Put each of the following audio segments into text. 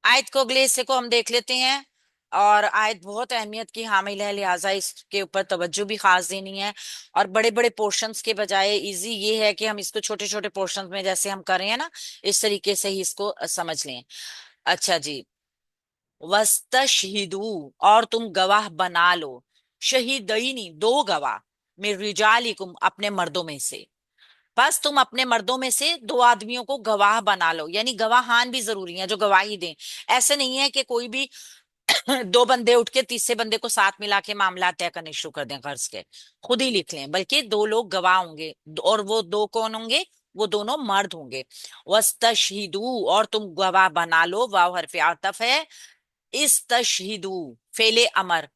आयत को अगले हिस्से को हम देख लेते हैं। और आयत बहुत अहमियत की हामिल है, लिहाजा इसके ऊपर तवज्जो भी खास देनी है। और बड़े बड़े पोर्शंस के बजाय इजी ये है कि हम इसको छोटे छोटे पोर्शंस में जैसे हम कर रहे हैं ना, इस तरीके से ही इसको समझ लें। अच्छा जी। वस्तशहिदू, और तुम गवाह बना लो। शहीदईनी, दो गवाह। मिन रिजालिकुम, अपने मर्दों में से। बस तुम अपने मर्दों में से दो आदमियों को गवाह बना लो, यानी गवाहान भी जरूरी हैं जो गवाही दें। ऐसे नहीं है कि कोई भी दो बंदे उठ के तीसरे बंदे को साथ मिला के मामला तय करने शुरू कर दें कर्ज के, खुद ही लिख लें, बल्कि दो लोग गवाह होंगे। और वो दो कौन होंगे? वो दोनों मर्द होंगे। वस्तशहिदू, और तुम गवाह बना लो, वाव हरफ आतफ है। इस्तशहिदू, फेले अमर,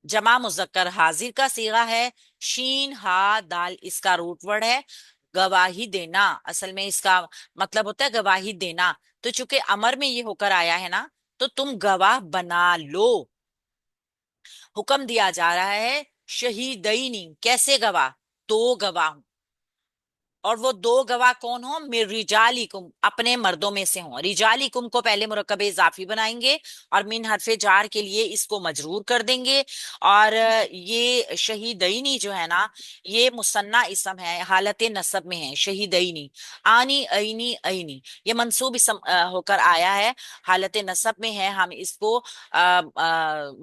जमा मुजक्कर हाजिर का सीगा है। शीन हा दाल इसका रूट वर्ड है। गवाही देना, असल में इसका मतलब होता है गवाही देना। तो चूंकि अमर में ये होकर आया है ना, तो तुम गवाह बना लो। हुक्म दिया जा रहा है शहीदईनी, कैसे गवाह? दो गवाह। और वो दो गवाह कौन हो? मिर रिजालिकुम, अपने मर्दों में से हों। रिजालिकुम को पहले मुरक्कब इजाफी बनाएंगे और मिन हरफे जार के लिए इसको मजरूर कर देंगे। और ये शहीदईनी जो है ना, ये मुसन्ना इसम है, हालत नसब में है। शहीदईनी, आनी ऐनी ऐनी, ये मंसूब इसम होकर आया है, हालत नसब में है। हम इसको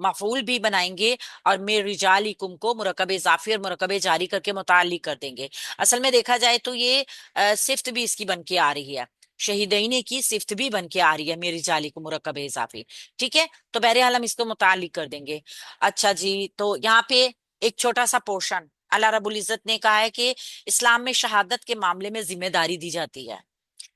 मफूल भी बनाएंगे और मिर रिजालिकुम को मुरक्कब इजाफी और मुरक्कब जारी करके मुताल्लिक कर देंगे। असल में देखा जाए तो ये सिफ्त भी इसकी बन के आ रही है। शहीदीने की सिफ्त भी बन के आ रही है मेरी जाली को मुरक्कब इजाफी। ठीक है, तो बहरहाल हम इसको मुतालिक कर देंगे। अच्छा जी, तो यहाँ पे एक छोटा सा पोर्शन, अल्लाह रब्बुल इज्जत ने कहा है कि इस्लाम में शहादत के मामले में जिम्मेदारी दी जाती है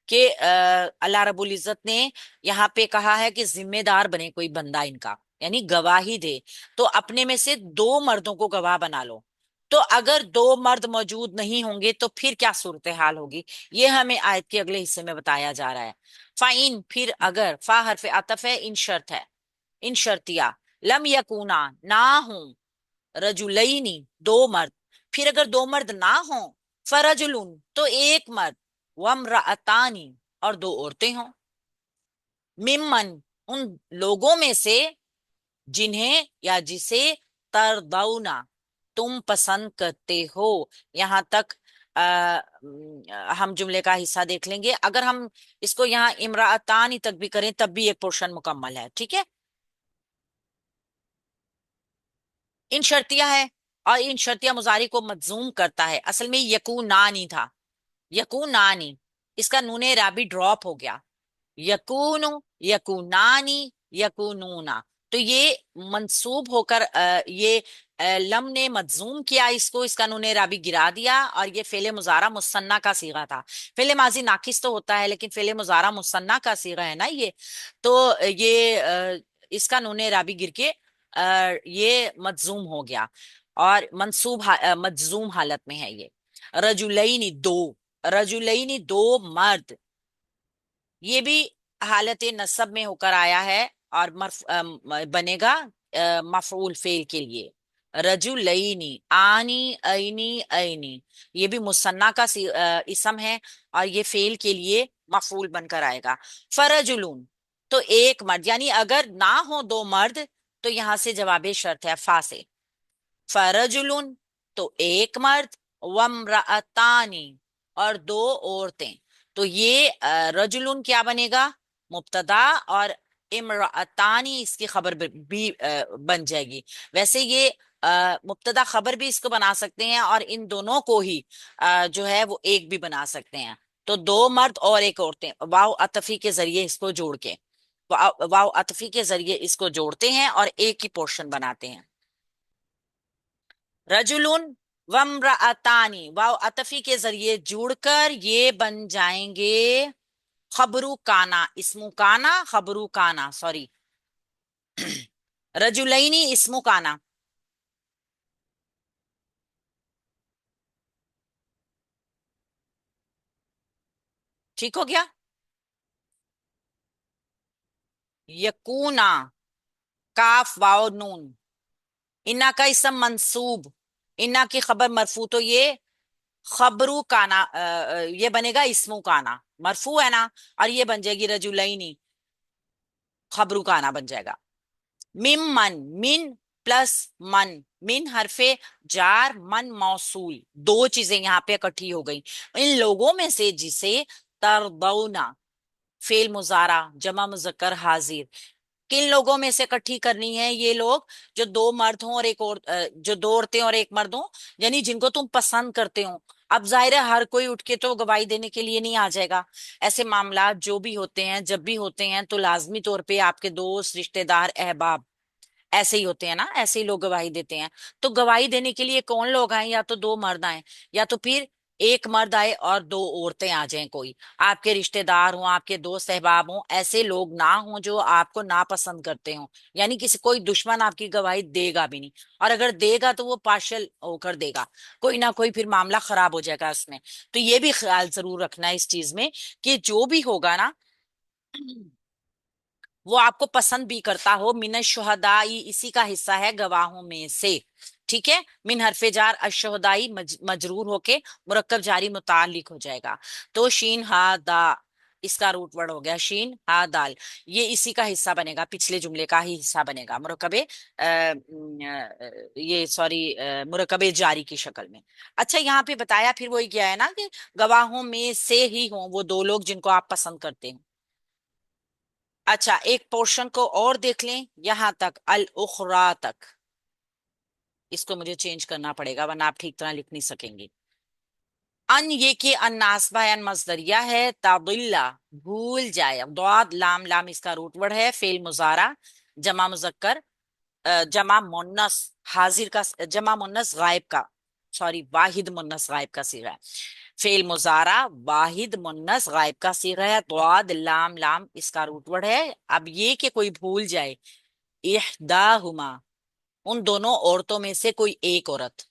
कि अल्लाह रब्बुल इज्जत ने यहाँ पे कहा है कि जिम्मेदार बने कोई बंदा इनका, यानी गवाही दे। तो अपने में से दो मर्दों को गवाह बना लो। तो अगर दो मर्द मौजूद नहीं होंगे तो फिर क्या सूरत हाल होगी? ये हमें आयत के अगले हिस्से में बताया जा रहा है। फाइन, फिर अगर, फा हरफ अतफ है, इन शर्त है, इन शर्तिया। लम यकूना, ना हो। रजुलैनी, दो मर्द। फिर अगर दो मर्द ना हो, फरजुलुन, तो एक मर्द। वम्रअतानी, और दो औरतें हों। मिम्मन, उन लोगों में से जिन्हें या जिसे तरदौना, तुम पसंद करते हो। यहां तक हम जुमले का हिस्सा देख लेंगे। अगर हम इसको यहाँ इमरातानी तक भी करें तब भी एक पोर्शन मुकम्मल है। ठीक है, इन शर्तिया है। और इन शर्तिया मुजारी को मजूम करता है, असल में यकूनानी था, यकूनानी। इसका नूने राबी ड्रॉप हो गया। यकूनु, यकूनानी, यकूनूना। तो ये मंसूब होकर ये लम ने मजूम किया इसको, इसका नूने राबी गिरा दिया। और ये फेले मुजारा मुसन्ना का सीगा था। फेले माजी नाकिस तो होता है, लेकिन फेले मुजारा मुसन्ना का सीगा है ना ये। तो ये इसका नूने राबी गिर के ये मजूम हो गया और मंसूब मजजूम हालत में है ये। रजुलैनी, दो। रजुलैनी, दो मर्द। ये भी हालत नसब में होकर आया है और बनेगा मफऊल फेल के लिए। रजुलैनी, आनी ऐनी ऐनी, ये भी मुसन्ना का इसम है और ये फेल के लिए मफऊल बनकर आएगा। फरजुलून, तो एक मर्द, यानी अगर ना हो दो मर्द तो यहां से जवाबे शर्त है फा से। फरजुलुन, तो एक मर्द। वम्रअतानी, और दो औरतें। तो ये रजुलुन क्या बनेगा? मुब्तदा। और इमरातानी इसकी खबर भी बन जाएगी। वैसे ये मुब्तदा खबर भी इसको बना सकते हैं और इन दोनों को ही जो है वो एक भी बना सकते हैं। तो दो मर्द और एक औरतें, वाव अतफी के जरिए इसको जोड़ के, वाव अतफी के जरिए इसको जोड़ते हैं और एक ही पोर्शन बनाते हैं। रजुलुन वम्रअतानी, वाव अतफी के जरिए जुड़कर ये बन जाएंगे खबरू काना, इस्मु काना, खबरू काना, सॉरी। रजुलैनी इस्मु काना। ठीक हो गया। यकूना, काफ वाव नून। इन्ना का इसम मंसूब, इन्ना की खबर मरफू, तो ये खबरू काना, ये बनेगा इस्मु काना, मरफू है ना। और ये बन जाएगी रजुलैनी। खबरू का आना बन जाएगा। मिम मन, मिन प्लस मन, मिन हरफे जार, मन मौसूल, दो चीजें यहाँ पे इकट्ठी हो गई। इन लोगों में से जिसे तरदौना, फेल मुजारा जमा मुजक्कर हाजिर, किन लोगों में से इकट्ठी करनी है? ये लोग जो दो मर्द हों और एक और जो दो औरतें और एक मर्द हों, यानी जिनको तुम पसंद करते हो। अब जाहिर है हर कोई उठ के तो गवाही देने के लिए नहीं आ जाएगा। ऐसे मामला जो भी होते हैं, जब भी होते हैं, तो लाजमी तौर पे आपके दोस्त, रिश्तेदार, अहबाब ऐसे ही होते हैं ना, ऐसे ही लोग गवाही देते हैं। तो गवाही देने के लिए कौन लोग आए? या तो दो मर्द आए, या तो फिर एक मर्द आए और दो औरतें आ जाएं। कोई आपके रिश्तेदार हों, आपके दोस्त अहबाब हों, ऐसे लोग ना हों जो आपको नापसंद करते हों। यानी किसी कोई दुश्मन आपकी गवाही देगा भी नहीं, और अगर देगा तो वो पार्शल होकर देगा, कोई ना कोई फिर मामला खराब हो जाएगा इसमें। तो ये भी ख्याल जरूर रखना है इस चीज में कि जो भी होगा ना, वो आपको पसंद भी करता हो। मिन शुहदाई इसी का हिस्सा है, गवाहों में से। ठीक है, मिन हरफे जार अशुहदाई मजरूर होके मुरक्कब जारी मुतालिक हो जाएगा। तो शीन हा दा, इसका रूट वर्ड हो गया शीन हा दाल। ये इसी का हिस्सा बनेगा, पिछले जुमले का ही हिस्सा बनेगा, मुरक्कबे ये सॉरी मुरक्कबे जारी की शक्ल में। अच्छा, यहाँ पे बताया फिर वही क्या है ना कि गवाहों में से ही हों वो दो लोग जिनको आप पसंद करते हैं। अच्छा, एक पोर्शन को और देख लें, यहां तक अल उखरा तक। इसको मुझे चेंज करना पड़ेगा वरना आप ठीक तरह लिख नहीं सकेंगे। अन ये कि अन नासबा अन मजदरिया है, तादिल्ला भूल जाए। दाद लाम, लाम इसका रूट वर्ड है, फेल मुजारा जमा मुजक्कर जमा मुन्नस हाजिर का, जमा मुन्नस गायब का, सॉरी वाहिद मुन्नस गायब का सीगा है। फेल मुजारा वाहिद मुन्नस गायब का सीगा है। दाद लाम, लाम इसका रूट वर्ड है। अब ये कि कोई भूल जाए, इहदाहुमा उन दोनों औरतों में से कोई एक औरत।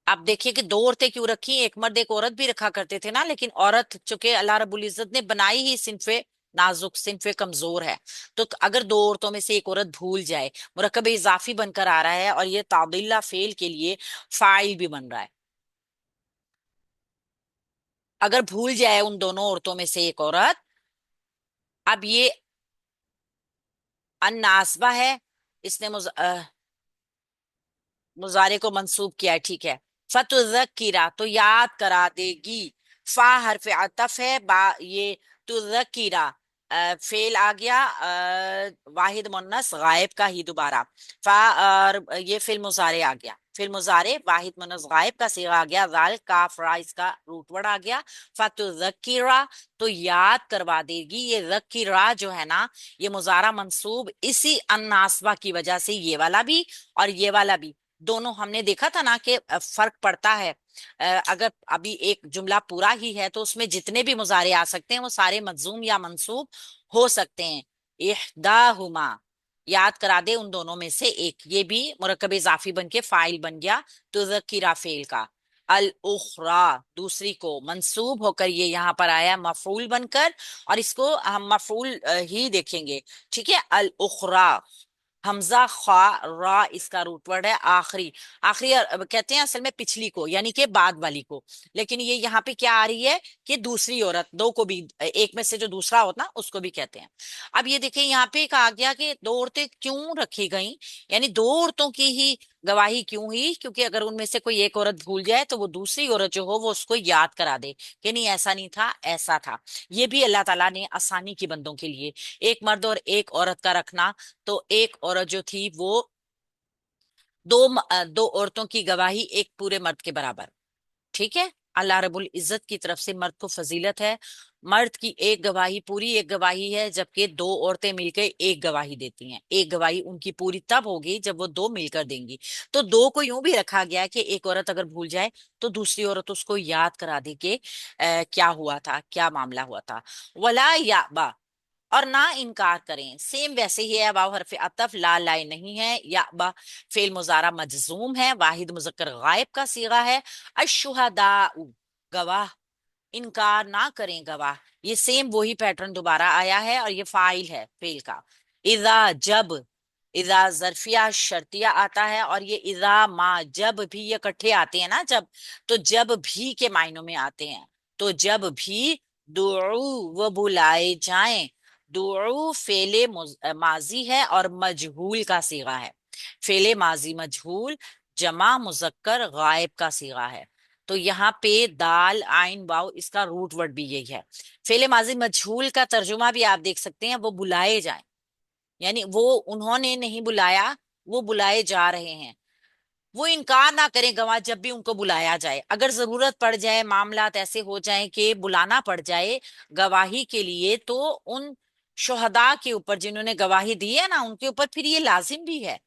आप देखिए कि दो औरतें क्यों रखी, एक मर्द एक औरत भी रखा करते थे ना, लेकिन औरत चूंकि अल्लाह रब्बुल इज्जत ने बनाई ही सिनफे नाजुक, सिनफे कमजोर है। तो अगर दो औरतों में से एक औरत भूल जाए, मुरक्कब इजाफी बनकर आ रहा है और ये तादिल्ला फेल के लिए फाइल भी बन रहा है। अगर भूल जाए उन दोनों औरतों में से एक औरत, अब ये अन्नासबा है, इसने मुजारे को मंसूब किया है, ठीक है। फतुज़क्किरा तो याद करा देगी। फा हरफ अतफ है, बा ये तुज़क्किरा फेल आ गया, वाहिद मुन्नस गायब का ही दोबारा। फा और ये फिल मुजारे आ गया, फिल मुजारे वाहिद मुन्नस गायब का सीगा आ गया, जाल काफ रा इसका रूट वर्ड आ गया। फतुज़क्किरा तो याद करवा देगी। ये ज़क्किरा जो है ना, ये मुजारा मंसूब इसी अन्नासबा की वजह से, ये वाला भी और ये वाला भी, दोनों हमने देखा था ना कि फर्क पड़ता है। अगर अभी एक जुमला पूरा ही है तो उसमें जितने भी मुजारे आ सकते हैं वो सारे मजूम या मंसूब हो सकते हैं। इहदाहुमा याद करा दे उन दोनों में से एक, ये भी मुरक्कब इजाफी बन के फाइल बन गया तुज़किरा फेल का। अल उखरा दूसरी को मंसूब होकर ये यहाँ पर आया मफूल बनकर, और इसको हम मफूल ही देखेंगे। ठीक है, अल उखरा हमजा खा रा इसका रूट वर्ड है आखिरी। आखिरी कहते हैं असल में पिछली को, यानी कि बाद वाली को, लेकिन ये यहाँ पे क्या आ रही है कि दूसरी औरत, दो को भी, एक में से जो दूसरा होता ना उसको भी कहते हैं। अब ये देखिए यहाँ पे कहा गया कि दो औरतें क्यों रखी गई, यानी दो औरतों की ही गवाही क्यों हुई, क्योंकि अगर उनमें से कोई एक औरत भूल जाए तो वो दूसरी औरत जो हो वो उसको याद करा दे कि नहीं ऐसा नहीं था, ऐसा था। ये भी अल्लाह ताला ने आसानी की बंदों के लिए, एक मर्द और एक औरत का रखना। तो एक औरत जो थी वो दो औरतों की गवाही एक पूरे मर्द के बराबर। ठीक है, अल्लाह रब्बुल इज्जत की तरफ से मर्द को फजीलत है। मर्द की एक गवाही पूरी एक गवाही है, जबकि दो औरतें मिलकर एक गवाही देती हैं। एक गवाही उनकी पूरी तब होगी जब वो दो मिलकर देंगी। तो दो को यूं भी रखा गया है कि एक औरत अगर भूल जाए तो दूसरी औरत उसको याद करा दे कि क्या हुआ था, क्या मामला हुआ था। वला या बा और ना इनकार करें, सेम वैसे ही है। वाव हरफ अतफ ला लाए नहीं है, या बा फेल मुजारा मजजूम है, वाहिद मुजक्कर गायब का सीगा है। अशुहदा गवाह, इनकार ना करें गवाह, ये सेम वही पैटर्न दोबारा आया है और ये फाइल है फेल का। इजा जब, इजा जरफिया शर्तिया आता है, और ये इजा मा जब भी ये इकट्ठे आते हैं ना, जब, तो जब भी के मायनों में आते हैं। तो जब भी दुऊ वो बुलाए जाएं, दुउ फेले माजी है और मजहूल का सीगा है। फेले माजी मजहूल जमा मुजक्कर गायब का सीगा है। तो यहाँ पे दाल आइन वाव इसका रूट वर्ड भी यही है। फेले माजी मजहूल का तर्जुमा भी आप देख सकते हैं, वो बुलाए जाएं, यानी वो उन्होंने नहीं बुलाया, वो बुलाए जा रहे हैं। वो इनकार ना करें गवाह जब भी उनको बुलाया जाए। अगर जरूरत पड़ जाए, मामलात ऐसे हो जाएं कि बुलाना पड़ जाए गवाही के लिए, तो उन शुहदा के ऊपर जिन्होंने गवाही दी है ना, उनके ऊपर फिर ये लाजिम भी है,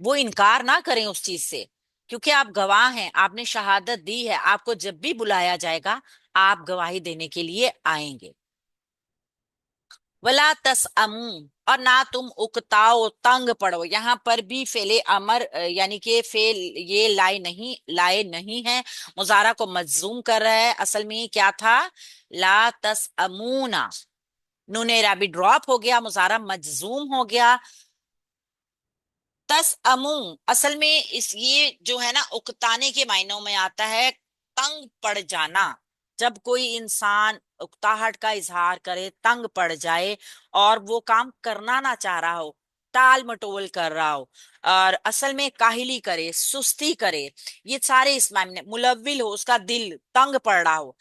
वो इनकार ना करें उस चीज से, क्योंकि आप गवाह हैं, आपने शहादत दी है, आपको जब भी बुलाया जाएगा आप गवाही देने के लिए आएंगे। वला तसअमू, और ना तुम उकताओ, तंग पड़ो। यहाँ पर भी फेले अमर यानी कि फेल ये लाए नहीं है, मुजारा को मजजूम कर रहा है। असल में ये क्या था, ला तसअमूना, नूने राबी ड्रॉप हो गया, मुजारा मजजूम हो गया। तसअमू असल में इस ये जो है ना उकताने के मायनों में आता है, तंग पड़ जाना। जब कोई इंसान उकताहट का इजहार करे, तंग पड़ जाए और वो काम करना ना चाह रहा हो, टाल मटोल कर रहा हो, और असल में काहिली करे, सुस्ती करे, ये सारे इस मायने, मुलव्विल हो, उसका दिल तंग पड़ रहा हो।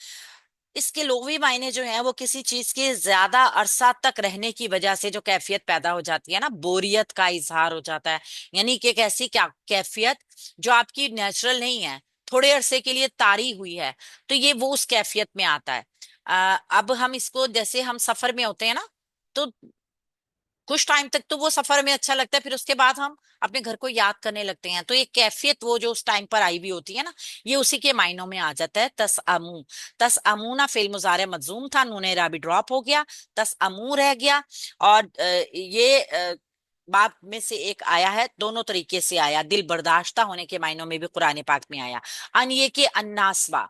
इसके लोवी मायने जो है वो किसी चीज के ज्यादा अरसा तक रहने की वजह से जो कैफियत पैदा हो जाती है ना, बोरियत का इजहार हो जाता है। यानी कि एक ऐसी क्या कैफियत जो आपकी नेचुरल नहीं है, थोड़े अरसे के लिए तारी हुई है, तो ये वो उस कैफियत में आता है। अब हम इसको, जैसे हम सफर में होते हैं ना, तो कुछ टाइम तक तो वो सफर में अच्छा लगता है, फिर उसके बाद हम अपने घर को याद करने लगते हैं, तो ये कैफियत वो जो उस टाइम पर आई भी होती है ना, ये उसी के मायनों में आ जाता है। तसअमू, तसअमूना फेल मुजारे मजूम था, नूने राबी ड्रॉप हो गया, तसअमू रह गया। और ये बाप में से एक आया है, दोनों तरीके से आया, दिल बर्दाश्ता होने के मायनों में भी कुरान पाक में आया। अन ये के अन्नासबा,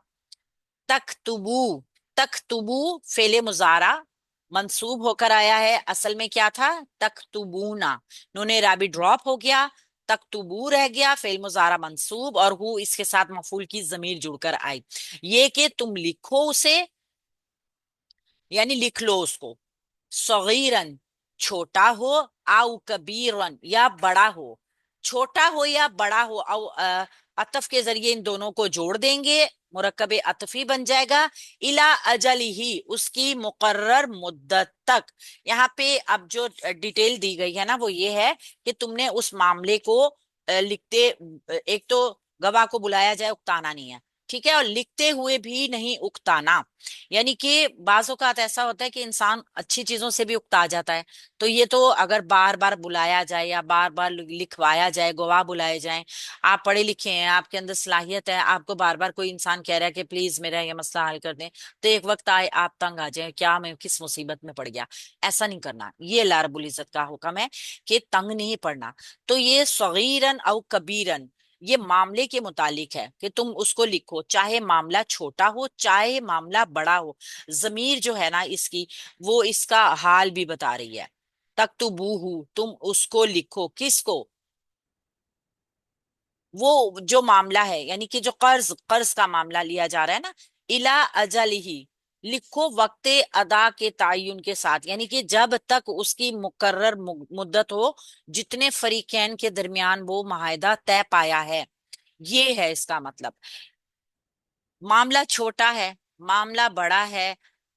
तख्तुबू, तख्तुबू फेले मुजारा मंसूब होकर आया है, असल में क्या था, तख्तुबूना, नूने राबी ड्रॉप हो गया, तख्तुबू रह गया, फेल मुजारा मंसूब, और हु इसके साथ मफूल की जमीर जुड़कर आई। ये कि तुम लिखो उसे, यानी लिख लो उसको, सगीरन छोटा हो, आउ कबीरन या बड़ा हो, छोटा हो या बड़ा हो, आउ अतफ के जरिए इन दोनों को जोड़ देंगे, मुरक्कब अतफी बन जाएगा। इला अजल ही, उसकी मुकर्रर मुद्दत तक। यहाँ पे अब जो डिटेल दी गई है ना, वो ये है कि तुमने उस मामले को लिखते, एक तो गवाह को बुलाया जाए, उकताना नहीं है, ठीक है, और लिखते हुए भी नहीं उकताना। यानी कि बाज़ औक़ात ऐसा होता है कि इंसान अच्छी चीजों से भी उकता जाता है, तो ये तो अगर बार बार बुलाया जाए या बार बार लिखवाया जाए, गवाह बुलाए जाएं, आप पढ़े लिखे हैं, आपके अंदर सलाहियत है, आपको बार बार कोई इंसान कह रहा है कि प्लीज मेरा ये मसला हल कर दें, तो एक वक्त आए आप तंग आ जाए, क्या मैं किस मुसीबत में पड़ गया। ऐसा नहीं करना, ये अल्लाह रब्बुल इज्जत का हुक्म है कि तंग नहीं पड़ना। तो ये सगीरन औ कबीरन, ये मामले के मुतालिक है कि तुम उसको लिखो, चाहे मामला छोटा हो चाहे मामला बड़ा हो। जमीर जो है ना इसकी, वो इसका हाल भी बता रही है। तक्तुबूहू, तुम उसको लिखो, किसको, वो जो मामला है, यानी कि जो कर्ज कर्ज का मामला लिया जा रहा है ना, इला अजल ही, लिखो वक्त अदा के तयन के साथ, यानी कि जब तक उसकी मुकर्रर मुद्दत हो, जितने फरीकैन के दरमियान वो माहिदा तय पाया है, ये है इसका मतलब। मामला छोटा है, मामला बड़ा है,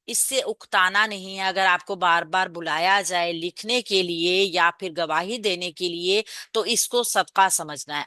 इससे उकताना नहीं है। अगर आपको बार बार बुलाया जाए लिखने के लिए या फिर गवाही देने के लिए, तो इसको सबका समझना है।